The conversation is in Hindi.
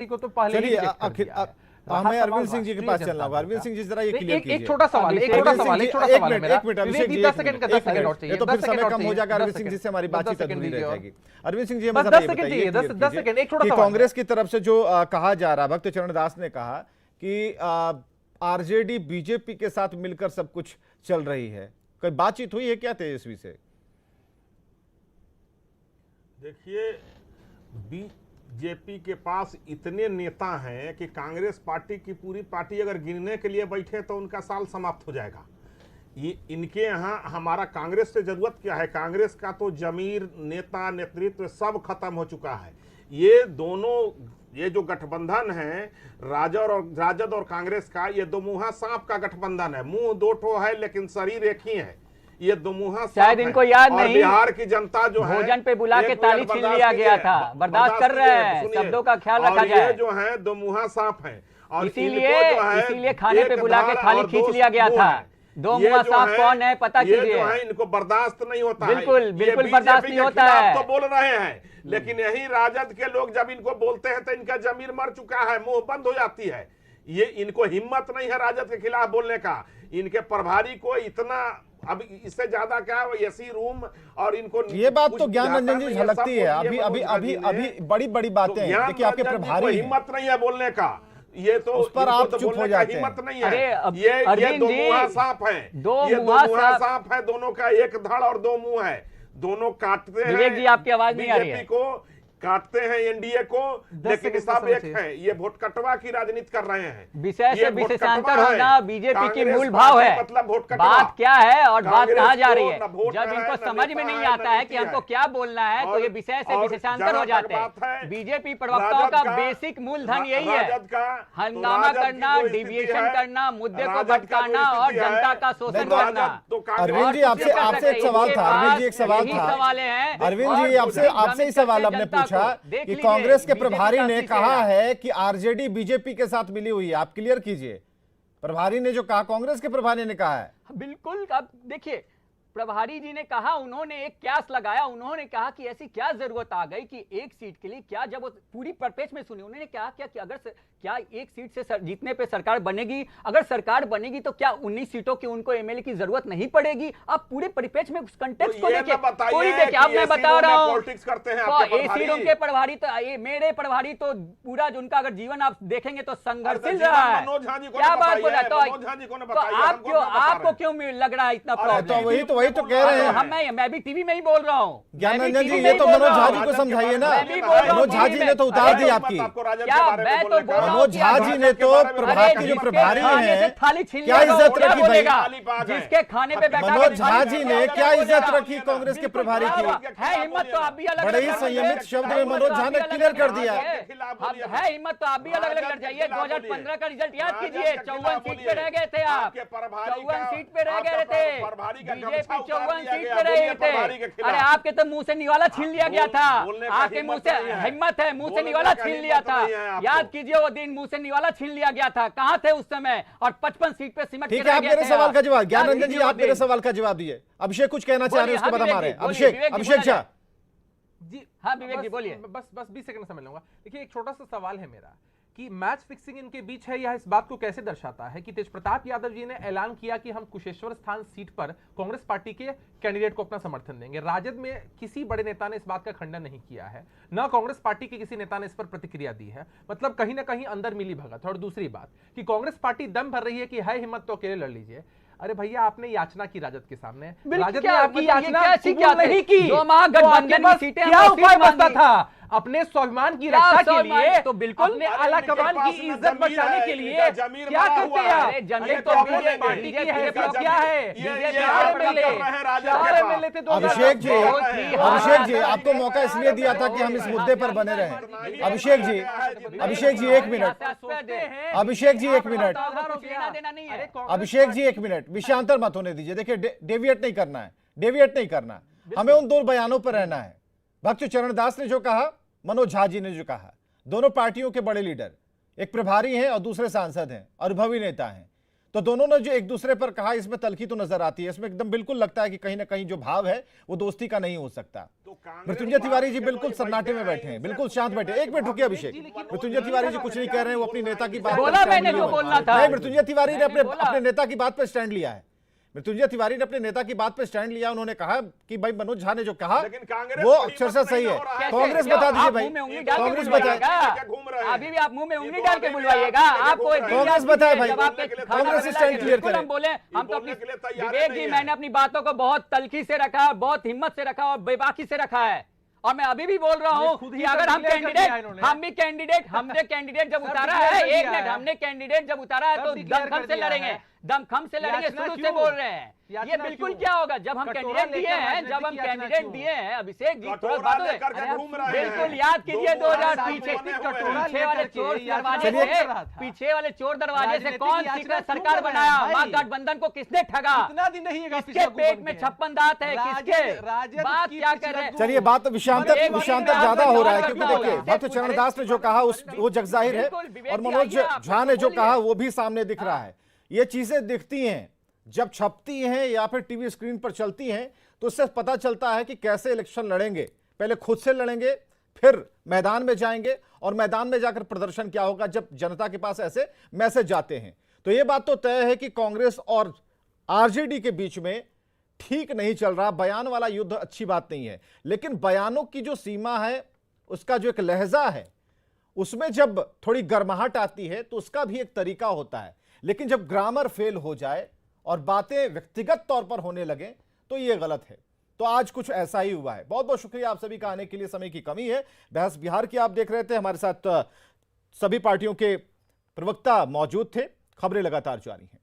को तो पहले ही चलिए reject कर दिया है। मैं अरविंद सिंह जी के पास चलना होगा। अरविंद सिंह जी जरा ये क्लियर कीजिए। एक छोटा सवाल है मेरा। एक मिनट अभिषेक जी, 10 सेकंड का 10 सेकंड और चाहिए। ये तो फिर समय कम हो जाएगा। अरविंद सिंह जी से हमारी बातचीत अधूरी रह जाएगी। अरविंद सिंह जी हमें जरा ये बताइए 10 सेकंड एक छोटा कि सवाल कांग्रेस की तरफ से जो कहा जा रहा, भक्त चरण दास ने कहा कि आरजेडी बीजेपी के साथ मिलकर सब कुछ चल रही है, कोई बातचीत हुई है क्या तेजस्वी से? देखिए, बीजेपी के पास इतने नेता हैं कि कांग्रेस पार्टी की पूरी पार्टी अगर गिनने के लिए बैठे तो उनका साल समाप्त हो जाएगा। ये इनके यहाँ हमारा कांग्रेस से जरूरत क्या है? कांग्रेस का तो जमीर, नेता, नेतृत्व सब खत्म हो चुका है। ये दोनों, ये जो गठबंधन है राजद और कांग्रेस का, ये दो मुंहा सांप का गठबंधन है। मुंह दो ठो है लेकिन शरीर एक ही है। ये दुमुहा शायद इनको याद नहीं, बिहार की जनता जो है भोजन पे बुला के ताली छीन लिया गया था। बर्दाश्त कर रहे हैं, शब्दों का ख्याल रखा जाए। ये जो है दुमुहा सांप है और इसीलिए खाने पे बुला के थाली खींच लिया गया था। दो मुहा सांप कौन है पता कीजिए। जो है इनको बर्दाश्त नहीं होता है। बिल्कुल बर्दाश्त नहीं होता है। तो बोल रहे हैं, लेकिन यही राजद के लोग जब इनको बोलते हैं तो इनका जमीर मर चुका है, मुंह बंद हो जाती है। ये इनको हिम्मत नहीं है राजद के खिलाफ बोलने का। इनके प्रभारी को इतना, अब इससे ज्यादा क्या एसी रूम और इनको, ये बात तो ज्ञान रंजन जी झलकती है। अभी बड़ी बड़ी बातें हैं। देखिए आपके प्रभारी हिम्मत नहीं है बोलने का, ये तो उस पर आप चुप हो जाते हैं। हिम्मत नहीं है। ये दो मुहा सांप है, ये दो मुहा सांप है। दोनों का एक धड़ और दो मुंह है, दोनों काटते हैं। विवेक जी आपकी आवाज नहीं आ रही है। को काटते हैं एनडीए को, लेकिन सब एक है। ये वोट कटवा की राजनीति कर रहे हैं। विषय से विशेषांतर होना बीजेपी की मूल भाव है। मतलब वोट बात क्या है और बात कहाँ जा रही है? जब इनको समझ में नहीं आता है कि हमको क्या बोलना है तो ये विषय से विशेषांतर हो जाते हैं। बीजेपी प्रवक्ताओं का बेसिक मूलधन यही है, हंगामा करना, डिविएशन करना, मुद्दे को भटकाना और जनता का शोषण करना। अरविंद जी आपसे एक सवाल था। अरविंद जी एक सवाल था। अरविंद जी आपसे ही सवाल हमने पूछा कि कांग्रेस के प्रभारी ने कहा है कि आरजेडी बीजेपी के साथ मिली हुई है। आप क्लियर कीजिए, प्रभारी ने जो कहा, कांग्रेस के प्रभारी ने कहा है। बिल्कुल, अब देखिए प्रभारी जी ने कहा, उन्होंने एक क्यास लगाया। उन्होंने कहा कि ऐसी क्या जरूरत आ गई कि एक सीट के लिए, क्या जब वो पूरी परिपेक्ष में सुनी, उन्होंने कहा क्या कि अगर क्या एक सीट से जीतने पे सरकार बनेगी, अगर सरकार बनेगी तो क्या 19 सीटों की उनको एमएलए की जरूरत नहीं पड़ेगी? आप पूरे परिपेक्ष में उस कंटेक्स्ट को देखिए, पूरी देखिए। अब मैं बता रहा हूं, एसी रूम के प्रभारी तो मेरे प्रभारी तो पूरा उनका अगर जीवन आप देखेंगे तो संघर्षशील रहा है। क्या बात बोला? तो आपको क्यों लग रहा है इतना प्रॉब्लम? वही तो कह रहे हैं। मैं भी टीवी में ही बोल रहा हूँ। ज्ञान रंजन जी ये तो मनोज झा जी को समझाइए ना। मनोज झा जी ने तो उतार दी आपकी। मनोज झा जी ने तो प्रभात के जो प्रभारी हैं क्या इज्जत रखी भाई? जिसके खाने पे बैठा मनोज झा जी ने क्या इज्जत रखी कांग्रेस के प्रभारी की? है हिम्मत तो आप भी अलग, बड़े ही संयमित शब्द में मनोज झा ने क्लियर कर दिया है। हिम्मत तो आप भी अलग अलग लड़ जाइए। 2015 का रिजल्ट याद कीजिए, 54 सीट पे रह गए थे आप। 54 सीट पे रह गए थे, बीजेपी 54 सीट पे रहे थे। अरे आपके तो मुंह से निवाला छीन लिया गया था। आपके मुंह से हिम्मत है, मुंह से निवाला छीन लिया था। याद कीजिए वो दिन, मुंह से निवाला छीन लिया गया था। कहां थे उस समय? और 55 सीट पे सिमट के रह गए थे। मेरे सवाल का जवाब ज्ञान रंजन जी, आप मेरे सवाल का जवाब दिए। अभिषेक कुछ कहना चाह रहे हैं, उसके बाद हमारे अभिषेक झा जी। हाँ विवेक जी बोलिए। बस 20 सेकंड समझ लूंगा। देखिए एक छोटा सा सवाल है मेरा कि मैच फिक्सिंग इनके बीच है, यह इस बात को कैसे दर्शाता है कि तेजप्रताप यादव जी ने ऐलान किया कि हम कुशेश्वर स्थान सीट पर कांग्रेस पार्टी के कैंडिडेट को अपना समर्थन देंगे। राजद में किसी बड़े नेता ने इस बात का खंडन नहीं किया है, न कांग्रेस पार्टी के किसी नेता ने इस पर प्रतिक्रिया दी है। मतलब कहीं ना कहीं अंदर मिली भगत है। और दूसरी बात कि कांग्रेस पार्टी दम भर रही है कि है हिम्मत तो अकेले लड़ लीजिए। अरे भैया आपने याचना की राजद के सामने, राजद ने आपकी याचना नहीं की। क्या उपाय बचता था? अपने स्वाभिमान की रक्षा के लिए, तो बिल्कुल अपने आला कमान की इज्जत बचाने के लिए क्या करते हैं आप? पार्टी की हैसियत क्या है? अभिषेक जी आपको मौका इसलिए दिया था कि हम इस मुद्दे पर बने रहें। अभिषेक जी एक मिनट। अभिषेक जी एक मिनट, विषयांतर मत होने दीजिए। देखिए डेविएट नहीं करना है, हमें उन दो बयानों पर रहना है। भक्त चरण दास ने जो कहा, मनोज झा जी ने जो कहा, दोनों पार्टियों के बड़े लीडर, एक प्रभारी हैं और दूसरे सांसद हैं, अनुभवी नेता हैं। तो दोनों ने जो एक दूसरे पर कहा, इसमें तलखी तो नजर आती है, इसमें एकदम बिल्कुल लगता है कि कहीं ना कहीं जो भाव है वो दोस्ती का नहीं हो सकता। मृत्युंजय तिवारी जी बिल्कुल सन्नाटे में बैठे हैं, बिल्कुल शांत बैठे। एक मिनट रुकिए अभिषेक, मृत्युंजय तिवारी जी कुछ नहीं कह रहे हैं, वो अपनी नेता की बात बोला मैंने जो बोलना था। नहीं, मृत्युंजय तिवारी ने अपने नेता की बात पर स्टैंड लिया है। मृत्युंजय तिवारी ने अपने नेता की बात पर स्टैंड लिया। उन्होंने कहा कि भाई मनोज झा ने जो कहा वो अक्षरशः सही है। कांग्रेस बता दीजिए भाई, कांग्रेस बताए, अभी भी आप मुंह में उंगली डाल के बुलवाइएगा। आपको कांग्रेस बताए भाई, कांग्रेस स्टैंड क्लियर करें। हम बोले, हम तो अपनी विवेक जी, मैंने अपनी बातों को बहुत तलखी से रखा, बहुत हिम्मत से रखा और बेबाकी से रखा है। और मैं अभी भी बोल रहा हूं कि अगर हमने कैंडिडेट जब उतारा है, एक मिनट, हमने कैंडिडेट जब उतारा है तो दमखम से लड़ेंगे, दमखम से लड़ेंगे, शुरू से बोल रहे हैं। ये बिल्कुल क्या होगा जब हम कैंडिडेट दिए हैं, जब हम कैंडिडेट दिए हैं। अभिषेक जी थोड़ा बात बिल्कुल याद कीजिए 2000 पीछे वाले चोर दरवाजे से कौन सीक्रेट सरकार बनाया, महागठबंधन को किसने ठगा, किसके पेट में 56 दांत है, किसके, बात क्या कर रहे हैं। चलिए, बात विषांतर ज्यादा हो रहा है, क्योंकि देखिए भक्त चरणदास ने जो कहा वो जग जाहिर है, और मनोज झा ने जो कहा वो भी सामने दिख रहा है। ये चीजें दिखती हैं जब छपती हैं या फिर टीवी स्क्रीन पर चलती हैं, तो उससे पता चलता है कि कैसे इलेक्शन लड़ेंगे। पहले खुद से लड़ेंगे, फिर मैदान में जाएंगे, और मैदान में जाकर प्रदर्शन क्या होगा जब जनता के पास ऐसे मैसेज जाते हैं। तो यह बात तो तय है कि कांग्रेस और आरजेडी के बीच में ठीक नहीं चल रहा। बयान वाला युद्ध अच्छी बात नहीं है, लेकिन बयानों की जो सीमा है, उसका जो एक लहजा है, उसमें जब थोड़ी गर्माहट आती है तो उसका भी एक तरीका होता है। लेकिन जब ग्रामर फेल हो जाए और बातें व्यक्तिगत तौर पर होने लगे तो यह गलत है। तो आज कुछ ऐसा ही हुआ है। बहुत बहुत शुक्रिया आप सभी का आने के लिए। समय की कमी है। बहस बिहार की आप देख रहे थे, हमारे साथ सभी पार्टियों के प्रवक्ता मौजूद थे। खबरें लगातार जारी हैं।